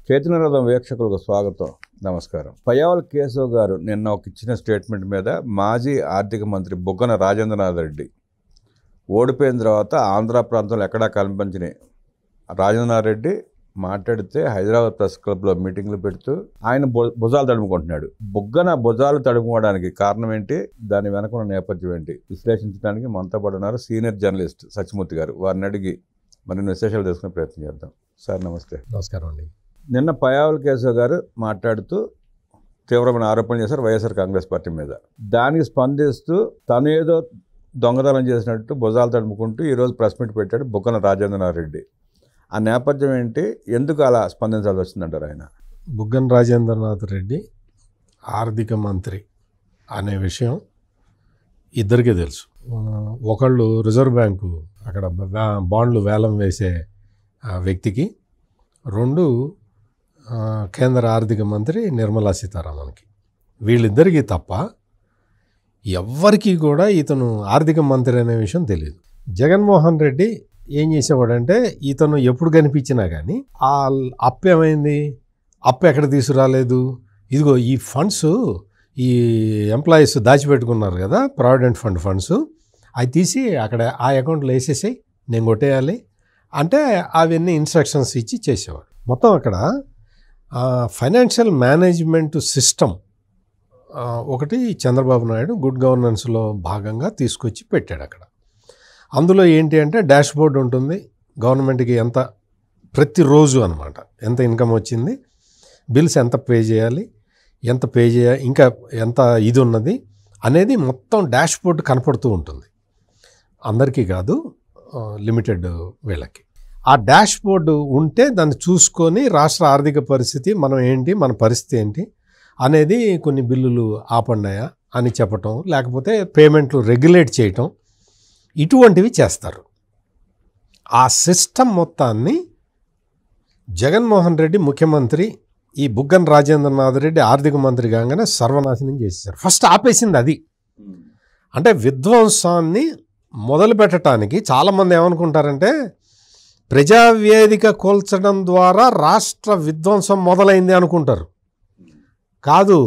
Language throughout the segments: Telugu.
చేతనరథం వీక్షకులకు స్వాగతం, నమస్కారం. పయ్యావుల కేశవ్ గారు నిన్న ఒక ఇచ్చిన స్టేట్మెంట్ మీద మాజీ ఆర్థిక మంత్రి బుగ్గన రాజేంద్రనాథ్ రెడ్డి ఓడిపోయిన తర్వాత ఆంధ్ర ప్రాంతంలో ఎక్కడా కనిపించని రాజేంద్రనాథ్ రెడ్డి మాట్లాడితే హైదరాబాద్ ప్రెస్ క్లబ్లో మీటింగ్లు పెడుతూ ఆయన భుజాలు తడుముకుంటున్నాడు. బుగ్గన భుజాలు తడుముకోవడానికి కారణం ఏంటి, దాని వెనక ఉన్న నేపథ్యం ఏంటి విశ్లేషించడానికి మనతో పాటు ఉన్నారు సీనియర్ జర్నలిస్ట్ సత్యమూర్తి గారు. వారిని అడిగి మరిన్ని విశేషాలు తెలుసుకునే ప్రయత్నం చేద్దాం. సార్ నమస్తే. నమస్కారం అండి. నిన్న పయ్యావుల కేశవ్ గారు మాట్లాడుతూ తీవ్రమైన ఆరోపణలు చేశారు వైఎస్ఆర్ కాంగ్రెస్ పార్టీ మీద. దానికి స్పందిస్తూ తను ఏదో దొంగతనం చేసినట్టు భుజాలు తడుముకుంటూ ఈరోజు ప్రెస్ మీట్ పెట్టాడు బుగ్గన రాజేంద్రనాథ్ రెడ్డి. ఆ నేపథ్యం ఏంటి, ఎందుకు అలా స్పందించాల్సి వచ్చిందంటారు ఆయన? బుగ్గన రాజేంద్రనాథ్ రెడ్డి ఆర్థిక మంత్రి అనే విషయం ఇద్దరికీ తెలుసు. ఒకళ్ళు రిజర్వ్ బ్యాంకు అక్కడ బాండ్లు వేలం వేసే వ్యక్తికి, రెండు కేంద్ర ఆర్థిక మంత్రి నిర్మలా సీతారామన్కి. వీళ్ళిద్దరికీ తప్ప ఎవ్వరికీ కూడా ఇతను ఆర్థిక మంత్రి అనే విషయం తెలియదు. జగన్మోహన్ రెడ్డి ఏం చేసేవాడంటే ఇతను ఎప్పుడు కనిపించినా కానీ ఆ అప్పు ఏమైంది, అప్పు ఎక్కడ తీసుకురాలేదు, ఇదిగో ఈ ఫండ్స్ ఈ ఎంప్లాయీస్ దాచిపెట్టుకున్నారు కదా ప్రావిడెంట్ ఫండ్స్ అవి తీసి అక్కడ ఆ అకౌంట్లో వేసేసాయి, నేను కొట్టేయాలి అంటే అవన్నీ ఇన్స్ట్రక్షన్స్ ఇచ్చి చేసేవాడు. మొత్తం అక్కడ ఫైనాన్షియల్ మేనేజ్మెంట్ సిస్టమ్ ఒకటి చంద్రబాబు నాయుడు గుడ్ గవర్నెన్స్లో భాగంగా తీసుకొచ్చి పెట్టాడు. అక్కడ అందులో ఏంటి అంటే డాష్ బోర్డ్ ఉంటుంది, గవర్నమెంట్కి ఎంత ప్రతిరోజు అనమాట ఎంత ఇన్కమ్ వచ్చింది, బిల్స్ ఎంత పే చేయాలి, ఇంకా ఎంత ఇది ఉన్నది అనేది మొత్తం డాష్ బోర్డ్ కనపడుతూ ఉంటుంది. అందరికీ కాదు, లిమిటెడ్ వీళ్ళకి. ఆ డాష్ బోర్డు ఉంటే దాన్ని చూసుకొని రాష్ట్ర ఆర్థిక పరిస్థితి, మనం ఏంటి, మన పరిస్థితి ఏంటి అనేది, కొన్ని బిల్లులు ఆపండాయా అని చెప్పటం, లేకపోతే పేమెంట్లు రెగ్యులేట్ చేయటం, ఇటువంటివి చేస్తారు. ఆ సిస్టమ్ మొత్తాన్ని జగన్మోహన్ రెడ్డి ముఖ్యమంత్రి, ఈ బుగ్గన రాజేంద్రనాథ్ రెడ్డి ఆర్థిక మంత్రి కాగానే సర్వనాశనం చేసేసారు. ఫస్ట్ ఆపేసింది అది. అంటే విధ్వంసాన్ని మొదలు పెట్టడానికి చాలామంది ఏమనుకుంటారంటే ప్రజావేదిక కూల్చడం ద్వారా రాష్ట్ర విధ్వంసం మొదలైంది అనుకుంటారు. కాదు,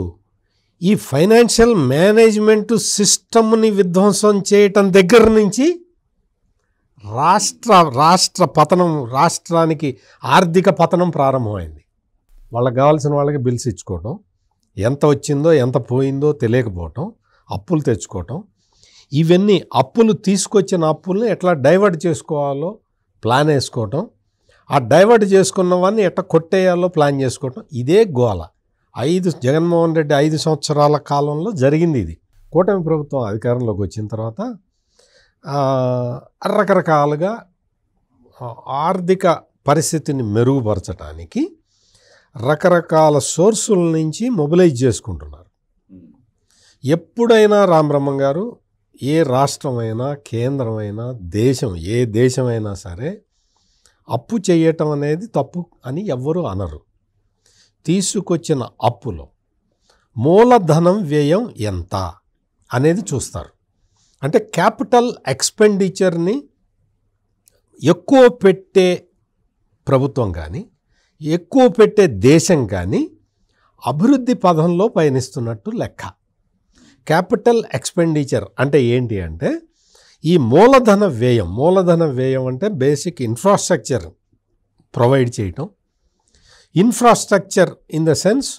ఈ ఫైనాన్షియల్ మేనేజ్మెంట్ సిస్టమ్ని విధ్వంసం చేయటం దగ్గర నుంచి రాష్ట్ర పతనం, రాష్ట్రానికి ఆర్థిక పతనం ప్రారంభమైంది. వాళ్ళకి కావాల్సిన వాళ్ళకి బిల్స్ ఇచ్చుకోవటం, ఎంత వచ్చిందో ఎంత పోయిందో తెలియకపోవటం, అప్పులు తెచ్చుకోవటం, ఇవన్నీ అప్పులు తీసుకొచ్చిన అప్పుల్ని ఎట్లా డైవర్ట్ చేసుకోవాలో ప్లాన్ వేసుకోవటం, ఆ డైవర్ట్ చేసుకున్నవన్నీ ఎట్లా కొట్టేయాలో ప్లాన్ చేసుకోవటం, ఇదే గోల జగన్మోహన్ రెడ్డి 5 సంవత్సరాల కాలంలో జరిగింది. ఇది కూటమి ప్రభుత్వం అధికారంలోకి వచ్చిన తర్వాత రకరకాలుగా ఆర్థిక పరిస్థితిని మెరుగుపరచడానికి రకరకాల సోర్సుల నుంచి మొబిలైజ్ చేసుకుంటున్నారు. ఎప్పుడైనా రామబ్రహ్మం గారు, ఏ రాష్ట్రమైనా కేంద్రమైనా ఏ దేశమైనా సరే అప్పు చేయటం అనేది తప్పు అని ఎవ్వరూ అనరు. తీసుకొచ్చిన అప్పులో మూలధనం వ్యయం ఎంత అనేది చూస్తారు. అంటే క్యాపిటల్ ఎక్స్పెండిచర్ని ఎక్కువ పెట్టే ప్రభుత్వం కానీ, ఎక్కువ పెట్టే దేశం కానీ అభివృద్ధి పదంలో పయనిస్తున్నట్టు లెక్క. క్యాపిటల్ ఎక్స్పెండిచర్ అంటే ఏంటి అంటే ఈ మూలధన వ్యయం అంటే బేసిక్ ఇన్ఫ్రాస్ట్రక్చర్ ప్రొవైడ్ చేయటం. ఇన్ఫ్రాస్ట్రక్చర్ ఇన్ ద సెన్స్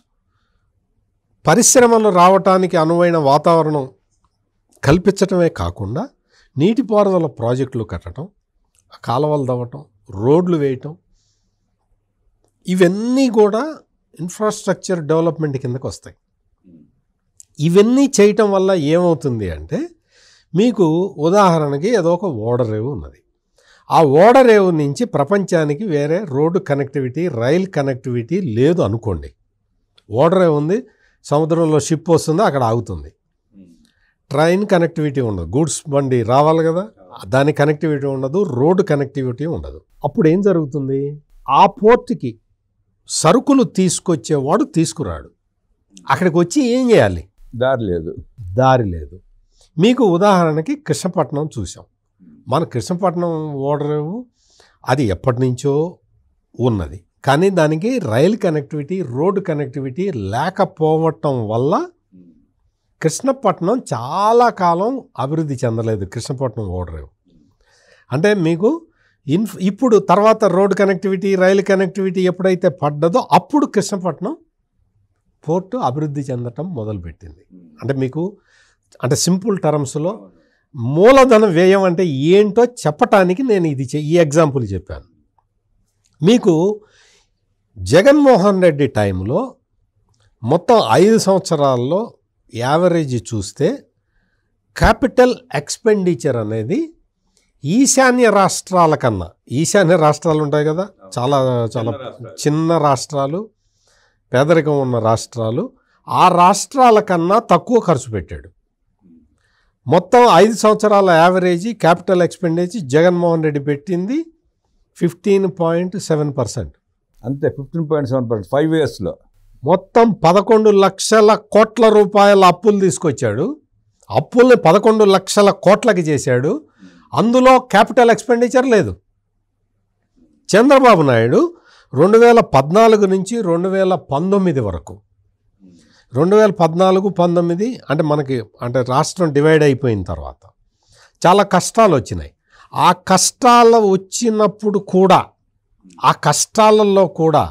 పరిశ్రమలు రావటానికి అనువైన వాతావరణం కల్పించటమే కాకుండా నీటిపారుదల ప్రాజెక్టులు కట్టడం, కాలువలు తవ్వటం, రోడ్లు వేయటం, ఇవన్నీ కూడా ఇన్ఫ్రాస్ట్రక్చర్ డెవలప్మెంట్ కిందకు వస్తాయి. ఇవన్నీ చేయటం వల్ల ఏమవుతుంది అంటే, మీకు ఉదాహరణకి ఏదో ఒక ఓడరేవు ఉన్నది. ఆ ఓడరేవు నుంచి ప్రపంచానికి వేరే రోడ్డు కనెక్టివిటీ, రైల్ కనెక్టివిటీ లేదు అనుకోండి. ఓడరేవు ఉంది, సముద్రంలో షిప్ వస్తుంది, అక్కడ ఆగుతుంది. ట్రైన్ కనెక్టివిటీ ఉండదు, గూడ్స్ బండి రావాలి కదా, దాని కనెక్టివిటీ ఉండదు, రోడ్డు కనెక్టివిటీ ఉండదు. అప్పుడు ఏం జరుగుతుంది, ఆ పోర్టుకి సరుకులు తీసుకొచ్చేవాడు తీసుకురాడు. అక్కడికి వచ్చి ఏం చేయాలి, దారి లేదు. మీకు ఉదాహరణకి కృష్ణపట్నం చూసాం. మన కృష్ణపట్నం ఓడరేవు అది ఎప్పటి నుంచో ఉన్నది, కానీ దానికి రైలు కనెక్టివిటీ, రోడ్డు కనెక్టివిటీ లేకపోవటం వల్ల కృష్ణపట్నం చాలా కాలం అభివృద్ధి చెందలేదు. కృష్ణపట్నం ఓడరేవు అంటే మీకు ఇప్పుడు తర్వాత రోడ్డు కనెక్టివిటీ, రైలు కనెక్టివిటీ ఎప్పుడైతే పడ్డదో అప్పుడు కృష్ణపట్నం పోర్టు అభివృద్ధి చెందటం మొదలుపెట్టింది. అంటే మీకు అంటే సింపుల్ టర్మ్స్లో మూలధన వ్యయం అంటే ఏంటో చెప్పటానికి నేను ఈ ఎగ్జాంపుల్ చెప్పాను. మీకు జగన్మోహన్ రెడ్డి టైంలో మొత్తం 5 సంవత్సరాల్లో యావరేజ్ చూస్తే క్యాపిటల్ ఎక్స్పెండిచర్ అనేది ఈశాన్య రాష్ట్రాల కన్నా, ఈశాన్య రాష్ట్రాలు ఉంటాయి కదా, చాలా చాలా చిన్న రాష్ట్రాలు, పేదరికం ఉన్న రాష్ట్రాలు, ఆ రాష్ట్రాల కన్నా తక్కువ ఖర్చు పెట్టాడు. మొత్తం 5 సంవత్సరాల average capital expenditure Jaganmohan Reddy పెట్టింది 15.7%. అంతే, 15.7%. 5 yearsలో మొత్తం 11 లక్షల కోట్ల రూపాయల అప్పులు తీసుకొచ్చాడు. అప్పుల్ని 11 లక్షల కోట్లకి చేశాడు. అందులో క్యాపిటల్ ఎక్స్పెండిచర్ లేదు. చంద్రబాబు నాయుడు 2014 నుంచి 2019 వరకు, 2014-19 అంటే మనకి అంటే రాష్ట్రం డివైడ్ అయిపోయిన తర్వాత చాలా కష్టాలు వచ్చినాయి. ఆ కష్టాలు వచ్చినప్పుడు కూడా, ఆ కష్టాలలో కూడా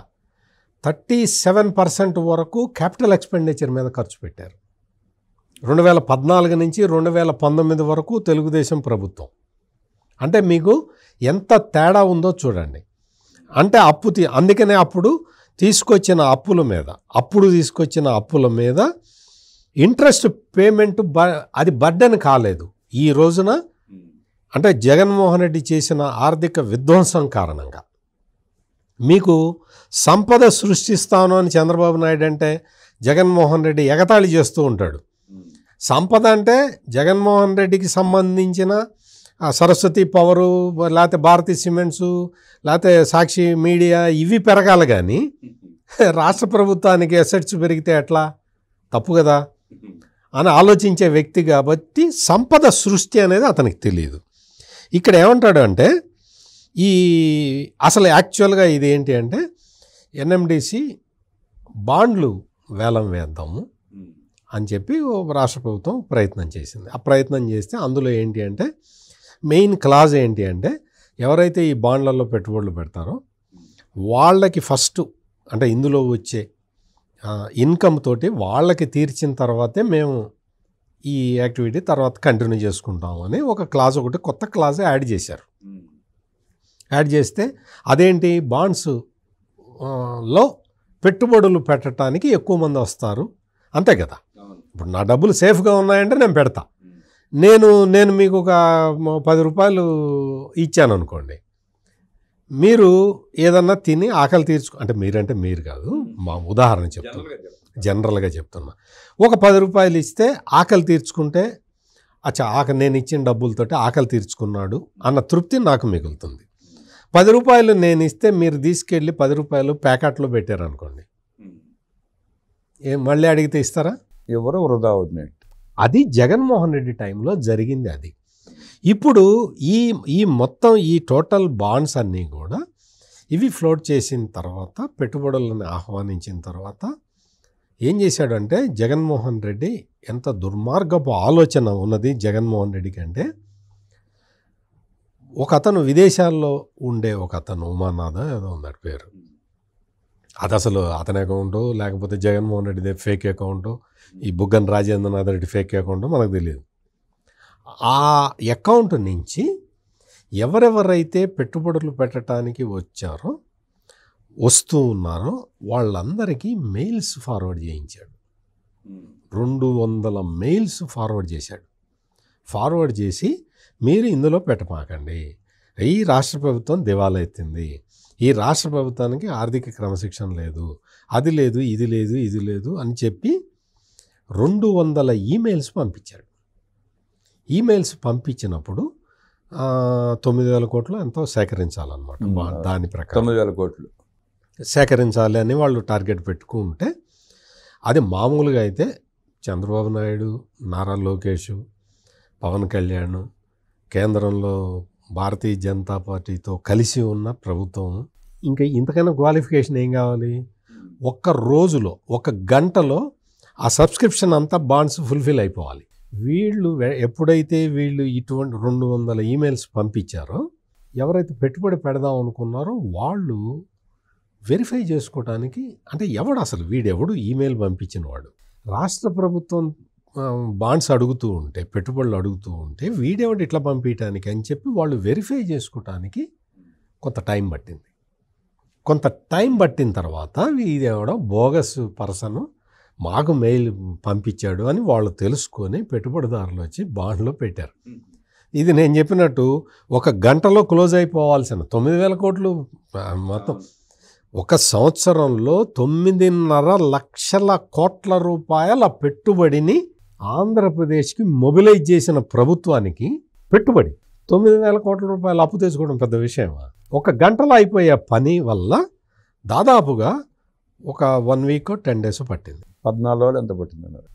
37% వరకు క్యాపిటల్ ఎక్స్పెండిచర్ మీద ఖర్చు పెట్టారు. 2014 నుంచి 2019 వరకు తెలుగుదేశం ప్రభుత్వం. అంటే మీకు ఎంత తేడా ఉందో చూడండి. అంటే అందుకనే అప్పుడు తీసుకొచ్చిన అప్పుల మీద ఇంట్రెస్ట్ పేమెంట్ అది బర్డెన్ కాలేదు. ఈ రోజున అంటే జగన్మోహన్ రెడ్డి చేసిన ఆర్థిక విధ్వంసం కారణంగా మీకు సంపద సృష్టిస్తాను అని చంద్రబాబు నాయుడు అంటే జగన్మోహన్ రెడ్డి ఎగతాళి చేస్తూ ఉంటాడు. సంపద అంటే జగన్మోహన్ రెడ్డికి సంబంధించిన సరస్వతి పవరు, లేకపోతే భారతీ సిమెంట్సు, లేకపోతే సాక్షి మీడియా ఇవి పెరగాలి కానీ రాష్ట్ర ప్రభుత్వానికి అసెట్స్ పెరిగితే ఎట్లా, తప్పు కదా అని ఆలోచించే వ్యక్తి కాబట్టి సంపద సృష్టి అనేది అతనికి తెలియదు. ఇక్కడ ఏమంటాడు అంటే అసలు యాక్చువల్గా ఇది ఏంటి అంటే ఎన్ఎండిసి బాండ్లు వేలం వేద్దాము అని చెప్పి రాష్ట్ర ప్రభుత్వం ప్రయత్నం చేసింది. ఆ ప్రయత్నం చేస్తే అందులో ఏంటి అంటే మెయిన్ క్లాజ్ ఏంటి అంటే ఎవరైతే ఈ బాండ్లలో పెట్టుబడులు పెడతారో వాళ్ళకి ఫస్ట్ అంటే ఇందులో వచ్చే ఇన్కమ్ తోటి వాళ్ళకి తీర్చిన తర్వాతే మేము ఈ యాక్టివిటీ తర్వాత కంటిన్యూ చేసుకుంటాం అని ఒక క్లాజ్, ఒకటి కొత్త క్లాజ్ యాడ్ చేశారు. యాడ్ చేస్తే అదేంటి, బాండ్స్ లో పెట్టుబడులు పెట్టడానికి ఎక్కువ మంది వస్తారు, అంతే కదా. ఇప్పుడు నా డబ్బులు సేఫ్గా ఉన్నాయంటే నేను పెడతా. నేను మీకు ఒక 10 రూపాయలు ఇచ్చాను అనుకోండి, మీరు ఏదన్నా తిని ఆకలి అంటే మీరు కాదు, మా ఉదాహరణ చెప్తున్నా, జనరల్గా చెప్తున్నా. ఒక 10 రూపాయలు ఇస్తే ఆకలి తీర్చుకుంటే నేను ఇచ్చిన డబ్బులతోటి ఆకలి తీర్చుకున్నాడు అన్న తృప్తి నాకు మిగులుతుంది. 10 రూపాయలు నేను ఇస్తే మీరు తీసుకెళ్ళి 10 రూపాయలు ప్యాకెట్లో పెట్టారనుకోండి, మళ్ళీ అడిగితే ఇస్తారా? ఎవరో వృధా అవుతున్నాయి. అది జగన్మోహన్ రెడ్డి టైంలో జరిగింది. అది ఇప్పుడు ఈ మొత్తం ఈ టోటల్ బాండ్స్ అన్నీ కూడా ఇవి ఫ్లోట్ చేసిన తర్వాత, పెట్టుబడులను ఆహ్వానించిన తర్వాత ఏం చేశాడంటే జగన్మోహన్ రెడ్డి, ఎంత దుర్మార్గపు ఆలోచన ఉన్నది జగన్మోహన్ రెడ్డికి అంటే, ఒక అతను విదేశాల్లో ఉండే ఒక అతను ఉమానాథ ఏదో ఉంది పేరు, అది అసలు అతని అకౌంటు లేకపోతే జగన్మోహన్ రెడ్డిదే ఫేక్ అకౌంటు, ఈ బుగ్గన రాజేంద్రనాథ్ రెడ్డి ఫేక్ అకౌంటు మనకు తెలియదు. ఆ అకౌంట్ నుంచి ఎవరెవరైతే పెట్టుబడులు పెట్టడానికి వస్తూ ఉన్నారో వాళ్ళందరికీ మెయిల్స్ ఫార్వర్డ్ చేయించాడు. 200 మెయిల్స్ ఫార్వర్డ్ చేశాడు. ఫార్వర్డ్ చేసి మీరు ఇందులో పెట్టమాకండి, ఈ రాష్ట్ర ప్రభుత్వం దివాలా ఎత్తింది, ఈ రాష్ట్ర ప్రభుత్వానికి ఆర్థిక క్రమశిక్షణ లేదు, అది లేదు, ఇది లేదు, ఇది లేదు అని చెప్పి 200 ఈమెయిల్స్ పంపించాడు. ఈమెయిల్స్ పంపించినప్పుడు 9,000 కోట్లు ఎంతో సేకరించాలన్నమాట. దాని ప్రకారం 9,000 కోట్లు సేకరించాలి అని వాళ్ళు టార్గెట్ పెట్టుకుంటే, అది మామూలుగా అయితే చంద్రబాబు నాయుడు, నారా లోకేష్, పవన్ కళ్యాణ్, కేంద్రంలో భారతీయ జనతా పార్టీతో కలిసి ఉన్న ప్రభుత్వం ఇంకా ఇంతకన్నా క్వాలిఫికేషన్ ఏం కావాలి? ఒక్క రోజులో, ఒక గంటలో ఆ సబ్స్క్రిప్షన్ అంతా బాండ్స్ ఫుల్ఫిల్ అయిపోవాలి. వీళ్ళు ఎప్పుడైతే వీళ్ళు ఇటువంటి 200 ఈమెయిల్స్ పంపించారో, ఎవరైతే పెట్టుబడి పెడదాం అనుకున్నారో వాళ్ళు వెరిఫై చేసుకోవడానికి, అంటే ఎవడు అసలు వీడెవడు ఈమెయిల్ పంపించిన వాడు, రాష్ట్ర ప్రభుత్వం బాండ్స్ అడుగుతూ ఉంటే, పెట్టుబడులు అడుగుతూ ఉంటే వీడెవడు ఇట్లా పంపించడానికి అని చెప్పి వాళ్ళు వెరిఫై చేసుకోవటానికి కొంత టైం పట్టింది. కొంత టైం పట్టిన తర్వాత ఇదేవడో బోగస్ పర్సన్ మాకు మెయిల్ పంపించాడు అని వాళ్ళు తెలుసుకొని పెట్టుబడిదారులు వచ్చి బాండ్లో పెట్టారు. ఇది నేను చెప్పినట్టు ఒక గంటలో క్లోజ్ అయిపోవాల్సిన 9,000 కోట్లు మొత్తం ఒక సంవత్సరంలో 9.5 లక్షల కోట్ల రూపాయల పెట్టుబడిని ఆంధ్రప్రదేశ్కి మొబిలైజ్ చేసిన ప్రభుత్వానికి పెట్టుబడి 9,000 కోట్ల రూపాయలు అప్పు తెచ్చుకోవడం పెద్ద విషయమా? ఒక గంటలో అయిపోయే పని వల్ల దాదాపుగా ఒక 1 వీక్ 10 డేస్ పట్టింది. 14 రోజులు ఎంత పట్టింది అన్నారు?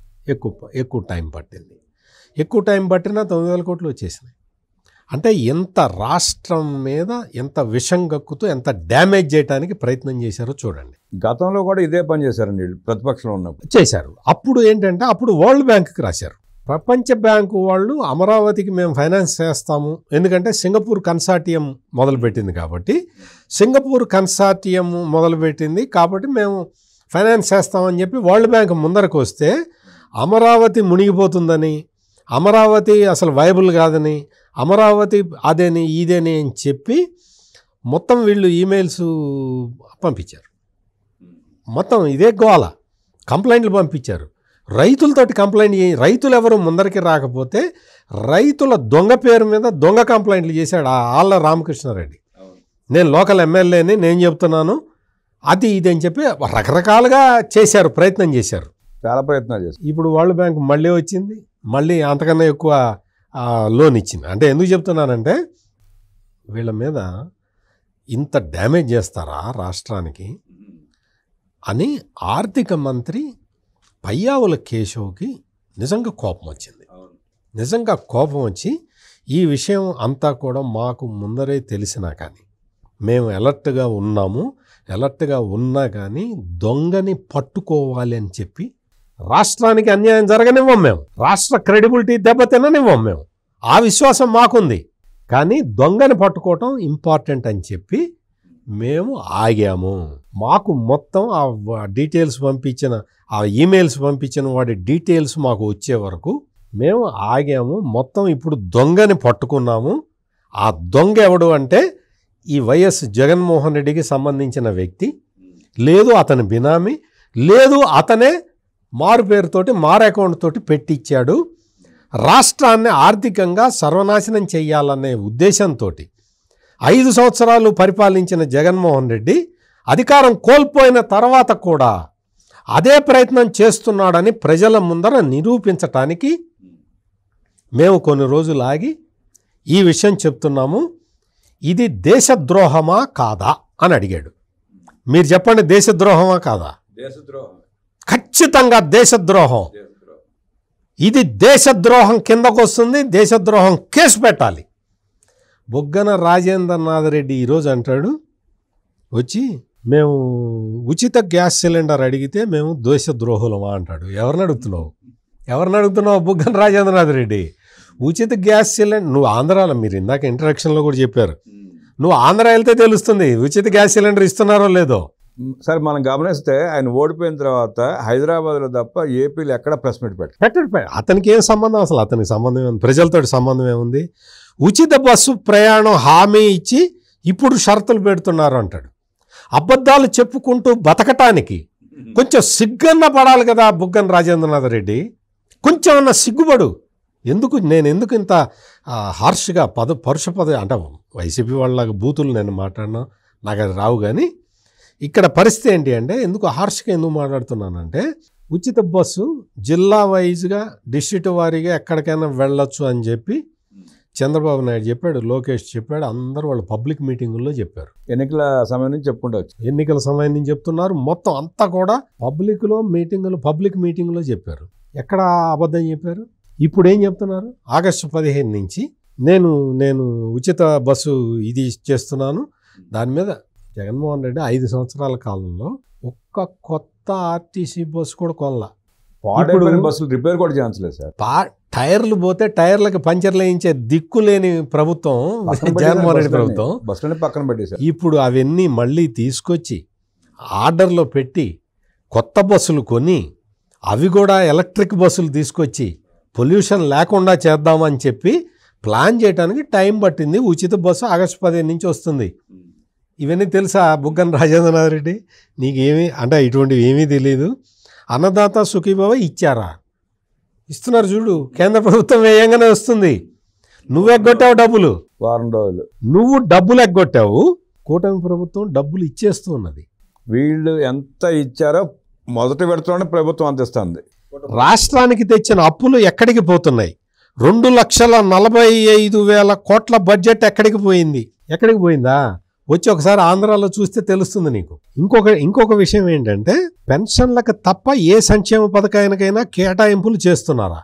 ఎక్కువ టైం పట్టింది. ఎక్కువ టైం పట్టినా 9,000 కోట్లు వచ్చేసినాయి. అంటే ఎంత రాష్ట్రం మీద ఎంత విషం గక్కుతూ ఎంత డ్యామేజ్ చేయడానికి ప్రయత్నం చేశారో చూడండి. గతంలో కూడా ఇదే పని చేశారండి వీళ్ళు ప్రతిపక్షంలో ఉన్నప్పుడు. చేశారు. అప్పుడు ఏంటంటే అప్పుడు వరల్డ్ బ్యాంక్కి రాశారు. ప్రపంచ బ్యాంకు వాళ్ళు అమరావతికి మేము ఫైనాన్స్ చేస్తాము, ఎందుకంటే సింగపూర్ కన్సార్టియం మొదలుపెట్టింది కాబట్టి, సింగపూర్ కన్సార్టియం మొదలుపెట్టింది కాబట్టి మేము ఫైనాన్స్ చేస్తామని చెప్పి వరల్డ్ బ్యాంక్ ముందరకు వస్తే అమరావతి మునిగిపోతుందని, అమరావతి అసలు వైబుల్ కాదని, అమరావతి అదేని ఇదేని అని చెప్పి మొత్తం వీళ్ళు ఈమెయిల్స్ పంపించారు. మొత్తం ఇదే గోల కంప్లైంట్లు పంపించారు. రైతులతోటి కంప్లైంట్ రైతులు ఎవరు ముందరికి రాకపోతే రైతుల దొంగ పేరు మీద దొంగ కంప్లైంట్లు చేశాడు ఆళ్ళ రామకృష్ణారెడ్డి. నేను లోకల్ ఎమ్మెల్యేని, నేను చెప్తున్నాను అది ఇది అని చెప్పి రకరకాలుగా చేశారు, ప్రయత్నం చేశారు, చాలా ప్రయత్నాలు చేశారు. ఇప్పుడు వరల్డ్ బ్యాంక్ మళ్ళీ వచ్చింది, మళ్ళీ అంతకన్నా ఎక్కువ లోన్ ఇచ్చింది. అంటే ఎందుకు చెప్తున్నానంటే వీళ్ళ మీద ఇంత డ్యామేజ్ చేస్తారా రాష్ట్రానికి అని ఆర్థిక మంత్రి పయ్యావుల కేశవ్కి నిజంగా కోపం వచ్చింది. నిజంగా కోపం వచ్చి ఈ విషయం అంతా కూడా మాకు ముందరే తెలిసినా కానీ మేము అలర్ట్గా ఉన్నాము, అలర్ట్గా ఉన్నా కానీ దొంగని పట్టుకోవాలి అని చెప్పి రాష్ట్రానికి అన్యాయం జరగనివ్వం, మేము రాష్ట్ర క్రెడిబిలిటీ దెబ్బతిననివ్వం, మేము ఆ విశ్వాసం మాకుంది. కానీ దొంగని పట్టుకోవటం ఇంపార్టెంట్ అని చెప్పి మేము ఆగాము. మాకు మొత్తం ఆ డీటెయిల్స్ పంపించిన, ఆ ఈమెయిల్స్ పంపించిన వాడి డీటెయిల్స్ మాకు వచ్చే వరకు మేము ఆగాము. మొత్తం ఇప్పుడు దొంగని పట్టుకున్నాము. ఆ దొంగ ఎవడు అంటే ఈ వైఎస్ జగన్మోహన్ రెడ్డికి సంబంధించిన వ్యక్తి, లేదు అతని బినామీ, లేదు అతనే మారు పేరుతోటి మారు అకౌంట్ తోటి పెట్టించాడు. రాష్ట్రాన్ని ఆర్థికంగా సర్వనాశనం చేయాలనే ఉద్దేశంతో 5 సంవత్సరాలు పరిపాలించిన జగన్మోహన్ రెడ్డి అధికారం కోల్పోయిన తర్వాత కూడా అదే ప్రయత్నం చేస్తున్నాడని ప్రజల ముందర నిరూపించటానికి మేము కొన్ని రోజులు ఆగి ఈ విషయం చెప్తున్నాము. ఇది దేశద్రోహమా కాదా అని అడిగాడు. మీరు చెప్పండి, దేశద్రోహమా కాదా? ఖచ్చితంగా దేశద్రోహం. ఇది దేశద్రోహం కిందకు వస్తుంది. దేశద్రోహం కేసు పెట్టాలి. బుగ్గన రాజేంద్రనాథ్ రెడ్డి ఈరోజు అంటాడు వచ్చి, మేము ఉచిత గ్యాస్ సిలిండర్ అడిగితే మేము దేశద్రోహులమా అంటాడు. ఎవరిని అడుగుతున్నావు బుగ్గన రాజేంద్రనాథ్ రెడ్డి? ఉచిత గ్యాస్ సిలిండర్ నువ్వు ఆంధ్రాలో, మీరు ఇందాక ఇంట్రడక్షన్లో కూడా చెప్పారు, నువ్వు ఆంధ్ర వెళ్తే తెలుస్తుంది ఉచిత గ్యాస్ సిలిండర్ ఇస్తున్నారో లేదో. సరే, మనం గమనిస్తే ఆయన ఓడిపోయిన తర్వాత హైదరాబాద్లో తప్ప ఏపీలో ఎక్కడ ప్రెస్ మీట్ పెట్టాడు. అతనికి ఏం సంబంధం, అసలు అతనికి సంబంధం ఏముంది? ప్రజలతో సంబంధం ఏముంది? ఉచిత బస్సు ప్రయాణం హామీ ఇచ్చి ఇప్పుడు షరతులు పెడుతున్నారు అంటాడు. అబద్ధాలు చెప్పుకుంటూ బతకటానికి కొంచెం సిగ్గన్న పడాలి కదా బుగ్గన రాజేంద్రనాథ్ రెడ్డి, కొంచెం అన్న సిగ్గుపడు. నేను ఎందుకు ఇంత హార్ష్గా పరుష అంటే వైసీపీ వాళ్ళ బూతులు నేను మాట్లాడినా నాకు అది రావు. కానీ ఇక్కడ పరిస్థితి ఏంటి అంటే, ఎందుకు హార్ష్గా ఎందుకు మాట్లాడుతున్నానంటే, ఉచిత బస్సు జిల్లా వైజ్గా డిస్ట్రిక్ట్ వారీగా ఎక్కడికైనా వెళ్ళొచ్చు అని చెప్పి చంద్రబాబు నాయుడు చెప్పాడు, లోకేష్ చెప్పాడు, అందరూ వాళ్ళు పబ్లిక్ మీటింగుల్లో చెప్పారు. ఎన్నికల సమయం నుంచి చెప్పుకుంటవచ్చు, ఎన్నికల సమయం నుంచి చెప్తున్నారు. మొత్తం అంతా కూడా పబ్లిక్ మీటింగులో చెప్పారు. ఎక్కడ అబద్ధం చెప్పారు? ఇప్పుడు ఏం చెప్తున్నారు? ఆగస్టు 15 నుంచి నేను ఉచిత బస్సు ఇది చేస్తున్నాను, దాని మీద జగన్మోహన్ రెడ్డి 5 సంవత్సరాల కాలంలో ఒక్క కొత్త ఆర్టీసీ బస్సు కూడా కొనలా. పాడైపోయిన బస్సులు రిపేర్ కూడా చేయించలేదు సార్. టైర్లు పోతే టైర్లకు పంచర్లు వేయించే దిక్కు లేని ప్రభుత్వం జగన్మోహన్ రెడ్డి ప్రభుత్వం. బస్సులని పక్కన పెట్టేశారు. ఇప్పుడు అవన్నీ మళ్ళీ తీసుకొచ్చి ఆర్డర్లో పెట్టి కొత్త బస్సులు కొని అవి కూడా ఎలక్ట్రిక్ బస్సులు తీసుకొచ్చి పొల్యూషన్ లేకుండా చేద్దామని చెప్పి ప్లాన్ చేయడానికి టైం పట్టింది. ఉచిత బస్సు ఆగస్టు 15 నుంచి వస్తుంది. ఇవన్నీ తెలుసా బుగ్గన రాజేంద్రనాథ్ రెడ్డి? నీకేమీ అంటే ఇటువంటివి ఏమీ తెలియదు. అన్నదాత సుఖీభవ ఇచ్చారా? ఇస్తున్నారు చూడు, కేంద్ర ప్రభుత్వం వేయంగానే వస్తుంది. నువ్వు ఎగ్గొట్టావు డబ్బులు, వారం రోజులు నువ్వు డబ్బులు ఎగ్గొట్టావు, కూటమి ప్రభుత్వం డబ్బులు ఇచ్చేస్తూ ఉన్నది. వీళ్ళు ఎంత ఇచ్చారో మొదటి విడతలోనే ప్రభుత్వం అందిస్తుంది. రాష్ట్రానికి తెచ్చిన అప్పులు ఎక్కడికి పోతున్నాయి? 2,45,000 కోట్ల బడ్జెట్ ఎక్కడికి పోయింది? ఎక్కడికి పోయిందా? వచ్చి ఒకసారి ఆంధ్రాలో చూస్తే తెలుస్తుంది నీకు. ఇంకొక విషయం ఏంటంటే, పెన్షన్లకు తప్ప ఏ సంక్షేమ పథకానికైనా కేటాయింపులు చేస్తున్నారా?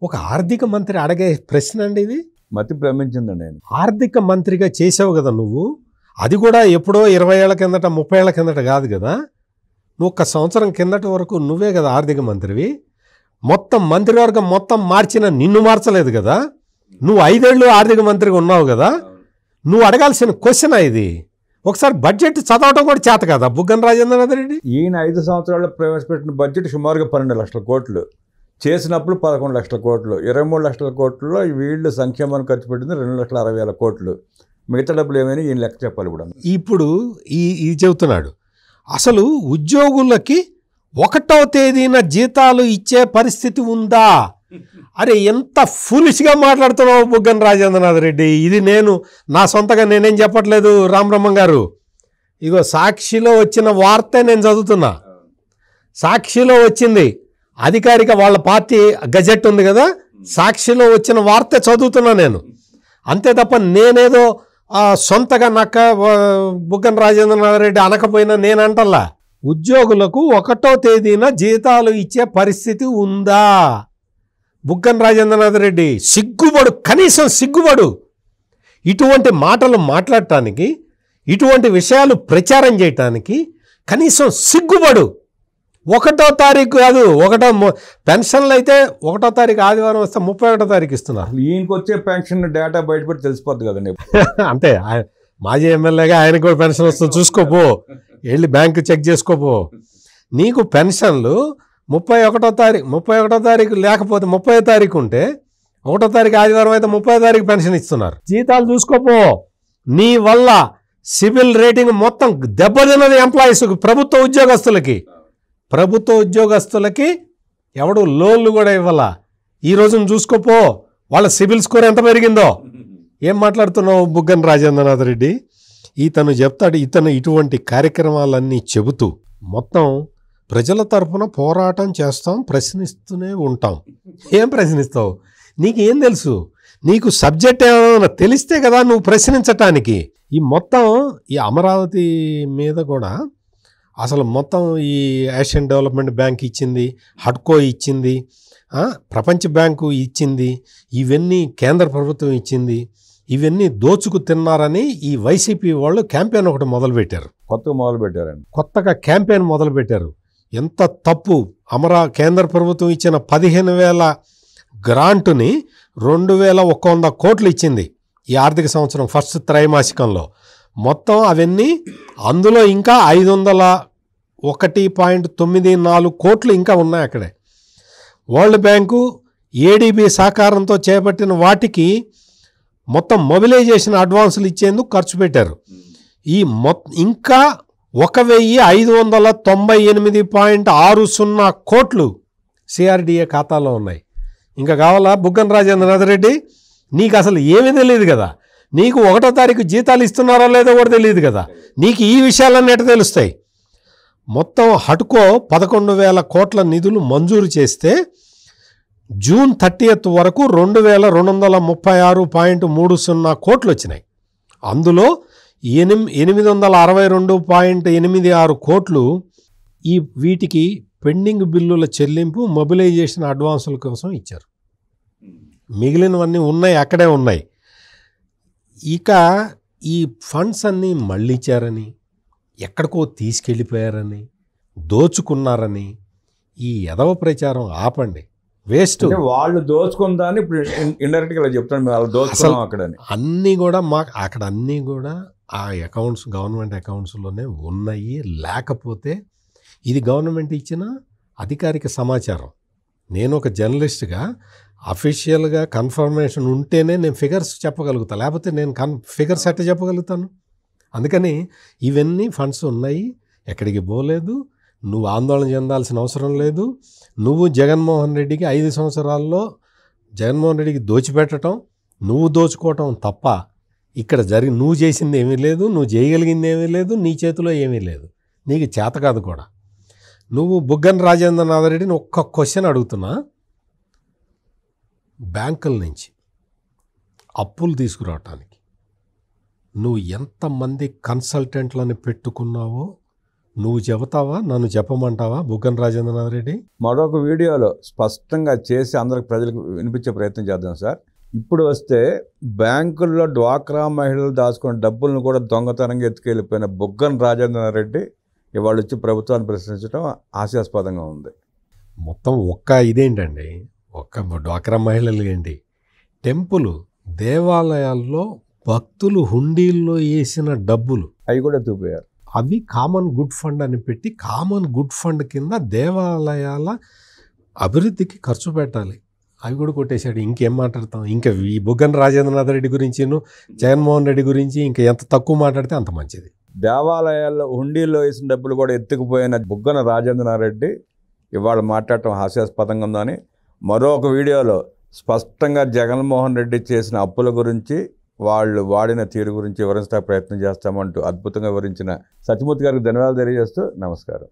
ఒక ఆర్థిక మంత్రి అడిగే ప్రశ్న అండి ఇది. మతి భ్రమించిందండి. నేను ఆర్థిక మంత్రిగా చేసావు కదా నువ్వు, అది కూడా ఎప్పుడో 20 ఏళ్ల కిందట 30 ఏళ్ల కిందట కాదు కదా. నువ్వు 1 సంవత్సరం కిందట వరకు నువ్వే కదా ఆర్థిక మంత్రివి. మొత్తం మంత్రివర్గం మొత్తం మార్చిన నిన్ను మార్చలేదు కదా. నువ్వు 5 ఏళ్ళు ఆర్థిక మంత్రిగా ఉన్నావు కదా. నువ్వు అడగాల్సిన క్వశ్చన్ ఇది. ఒకసారి బడ్జెట్ చదవటం కూడా చేత కదా బుగ్గన రాజేంద్రనాథ్ రెడ్డి? ఈయన 5 సంవత్సరాల్లో ప్రవేశపెట్టిన బడ్జెట్ సుమారుగా 12 లక్షల కోట్లు, చేసినప్పుడు 11 లక్షల కోట్లు, 23 లక్షల కోట్లలో వీళ్ళు సంక్షేమాన్ని ఖర్చు పెట్టింది 2,60,000 కోట్లు. మిగతా డబ్బులు ఏమైనా ఈయన లెక్క చెప్పాలి. ఇప్పుడు ఇది చెబుతున్నాడు. అసలు ఉద్యోగులకి 1వ తేదీన జీతాలు ఇచ్చే పరిస్థితి ఉందా? అరే ఎంత ఫూలిష్గా మాట్లాడుతున్నావు బుగ్గన రాజేంద్రనాథ్ రెడ్డి. ఇది నా సొంతగా నేనేం చెప్పట్లేదు రామబ్రహ్మం గారు. ఇగో సాక్షిలో వచ్చిన వార్తే నేను చదువుతున్నా. సాక్షిలో వచ్చింది, అధికారిక వాళ్ళ పార్టీ గజెట్ ఉంది కదా, సాక్షిలో వచ్చిన వార్తే చదువుతున్నా నేను. అంతే తప్ప నేనేదో సొంతగా నక్క బుగ్గన రాజేంద్రనాథ్ రెడ్డి అనకపోయినా నేనంటల్లా. ఉద్యోగులకు 1వ తేదీన జీతాలు ఇచ్చే పరిస్థితి ఉందా? బుగ్గన రాజేంద్రనాథ్ రెడ్డి సిగ్గుపడు, కనీసం సిగ్గుపడు. ఇటువంటి మాటలు మాట్లాడటానికి, ఇటువంటి విషయాలు ప్రచారం చేయటానికి కనీసం సిగ్గుపడు. 1వ తారీఖు కాదు, పెన్షన్లు అయితే 1వ తారీఖు ఆదివారం వస్తే 31వ తారీఖు ఇస్తున్నారు. ఈయనకి వచ్చే పెన్షన్ డేటా బయటపడి తెలిసిపోద్ది కదండి. అంతే, మాజీ ఎమ్మెల్యేగా ఆయనకు కూడా పెన్షన్ వస్తుంది, చూసుకోపో, వెళ్ళి బ్యాంకు చెక్ చేసుకోపో. నీకు పెన్షన్లు 31వ తారీఖు లేకపోతే 30వ తారీఖు ఉంటే 1వ తారీఖు ఆదివారం అయితే 30వ తారీఖు పెన్షన్ ఇస్తున్నారు. జీతాలు చూసుకోపో. నీ వల్ల సివిల్ రేటింగ్ మొత్తం దెబ్బతిన్నది ఎంప్లాయీస్, ప్రభుత్వ ఉద్యోగస్తులకి ఎవడు లోన్లు కూడా ఇవ్వాల. ఈ రోజున చూసుకోపో వాళ్ళ సివిల్ స్కోర్ ఎంత పెరిగిందో. ఏం మాట్లాడుతున్నావు బుగ్గన రాజేంద్రనాథ్ రెడ్డి? ఇతను చెప్తాడు, ఇటువంటి కార్యక్రమాలన్నీ చెబుతూ మొత్తం ప్రజల తరఫున పోరాటం చేస్తాం, ప్రశ్నిస్తూనే ఉంటాం. ఏం ప్రశ్నిస్తావు? నీకేం తెలుసు? నీకు సబ్జెక్ట్ ఏమైనా తెలిస్తే కదా నువ్వు ప్రశ్నించటానికి. ఈ అమరావతి మీద కూడా అసలు మొత్తం ఈ ఏషియన్ డెవలప్మెంట్ బ్యాంక్ ఇచ్చింది, హడ్కో ఇచ్చింది, ప్రపంచ బ్యాంకు ఇచ్చింది, ఇవన్నీ కేంద్ర ప్రభుత్వం ఇచ్చింది, ఇవన్నీ దోచుకు తిన్నారని ఈ వైసీపీ వాళ్ళు క్యాంపెయిన్ ఒకటి మొదలుపెట్టారు. కొత్తగా క్యాంపెయిన్ మొదలుపెట్టారు. ఎంత తప్పు! కేంద్ర ప్రభుత్వం ఇచ్చిన 15,000 గ్రాంటుని 2,100 కోట్లు ఇచ్చింది ఈ ఆర్థిక సంవత్సరం ఫస్ట్ త్రైమాసికంలో. మొత్తం అవన్నీ అందులో ఇంకా 501.94 కోట్లు ఇంకా ఉన్నాయి అక్కడే. వరల్డ్ బ్యాంకు ఏడీబీ సహకారంతో చేపట్టిన వాటికి మొత్తం మొబిలైజేషన్ అడ్వాన్సులు ఇచ్చేందుకు ఖర్చు పెట్టారు. ఇంకా 1,598.60 కోట్లు సిఆర్డిఏ ఖాతాలో ఉన్నాయి. ఇంకా కావాలా బుగ్గన రాజేంద్రనాథ్ రెడ్డి? నీకు అసలు ఏమీ తెలియదు కదా. నీకు 1వ తారీఖు జీతాలు ఇస్తున్నారో లేదో కూడా తెలియదు కదా. నీకు ఈ విషయాలన్నీ ఎట్ట తెలుస్తాయి? మొత్తం హడ్కో 11,000 కోట్ల నిధులు మంజూరు చేస్తే జూన్ 30 వరకు 2,236.30 కోట్లు వచ్చినాయి. అందులో 862.86 కోట్లు వీటికి పెండింగ్ బిల్లుల చెల్లింపు, మొబిలైజేషన్ అడ్వాన్సుల కోసం ఇచ్చారు. మిగిలినవన్నీ ఉన్నాయి, అక్కడే ఉన్నాయి. ఇక ఈ ఫండ్స్ అన్నీ మళ్ళీ ఇచ్చారని, ఎక్కడికో తీసుకెళ్ళిపోయారని, దోచుకున్నారని ఈ ఎదవ ప్రచారం ఆపండి. వేస్ట్. అంటే వాళ్ళు దోచుకున్న దాన్ని ఇప్పుడు ఇండైరెక్ట్గా ఇలా చెప్తాను, వాళ్ళు దోచుకున్నాం అక్కడని. అన్నీ కూడా అక్కడ అన్నీ కూడా ఆ అకౌంట్స్, గవర్నమెంట్ అకౌంట్స్లోనే ఉన్నాయి. లేకపోతే ఇది గవర్నమెంట్ ఇచ్చిన అధికారిక సమాచారం. నేను ఒక జర్నలిస్ట్గా అఫీషియల్గా కన్ఫర్మేషన్ ఉంటేనే నేను ఫిగర్స్ చెప్పగలుగుతాను, లేకపోతే నేను ఫిగర్స్ ఎట్ట చెప్పగలుగుతాను? అందుకని ఇవన్నీ ఫండ్స్ ఉన్నాయి, ఎక్కడికి పోలేదు, నువ్వు ఆందోళన చెందాల్సిన అవసరం లేదు. నువ్వు జగన్మోహన్ రెడ్డికి 5 సంవత్సరాల్లో జగన్మోహన్ రెడ్డికి దోచిపెట్టడం, నువ్వు దోచుకోవటం తప్ప ఇక్కడ నువ్వు చేసింది ఏమీ లేదు, నువ్వు చేయగలిగింది ఏమీ లేదు, నీ చేతిలో ఏమీ లేదు, నీకు చేత కాదు కూడా. నువ్వు బుగ్గన రాజేంద్రనాథ్ రెడ్డిని ఒక్క క్వశ్చన్ అడుగుతున్నా, బ్యాంకుల నుంచి అప్పులు తీసుకురావటానికి నువ్వు ఎంతమంది కన్సల్టెంట్లను పెట్టుకున్నావో నువ్వు చెబుతావా? నన్ను చెప్పమంటావా? బుగ్గన రాజేంద్రనాథ్ రెడ్డి మరొక వీడియోలో స్పష్టంగా చేసి అందరికి ప్రజలకు వినిపించే ప్రయత్నం చేద్దాం సార్. ఇప్పుడు వస్తే బ్యాంకుల్లో డ్వాక్రా మహిళలు దాచుకున్న డబ్బులను కూడా దొంగతనంగా ఎత్తుకెళ్ళిపోయిన బుగ్గన రాజేంద్రనాథ్ రెడ్డి ఇవాళ వచ్చి ప్రభుత్వాన్ని ప్రశ్నించడం హాస్యాస్పదంగా ఉంది. మొత్తం ఇదేంటండి, డ్వాక్రా మహిళలు ఏంటి, దేవాలయాల్లో భక్తులు హుండీల్లో వేసిన డబ్బులు అవి కూడా ఎత్తుకుపోయారు. అవి కామన్ గుడ్ ఫండ్ అని పెట్టి, కామన్ గుడ్ ఫండ్ కింద దేవాలయాల అభివృద్ధికి ఖర్చు పెట్టాలి, అవి కూడా కొట్టేశాడు. ఇంకేం మాట్లాడతాం? ఇంకా ఈ బుగ్గన రాజేంద్రనాథ్ రెడ్డి గురించి, జగన్మోహన్ రెడ్డి గురించి ఇంకా ఎంత తక్కువ మాట్లాడితే అంత మంచిది. దేవాలయాల్లో హుండీల్లో వేసిన డబ్బులు కూడా ఎత్తుకుపోయిన బుగ్గన రాజేంద్రనాథ్ రెడ్డి ఇవాళ మాట్లాడటం హాస్యాస్పదంగా ఉందని మరొక వీడియోలో స్పష్టంగా జగన్మోహన్ రెడ్డి చేసిన అప్పుల గురించి, వాళ్ళు వాడిన తీరు గురించి వివరించడానికి ప్రయత్నం చేస్తామంటూ అద్భుతంగా వివరించిన సత్యమూర్తి గారికి ధన్యవాదాలు తెలియజేస్తూ నమస్కారం.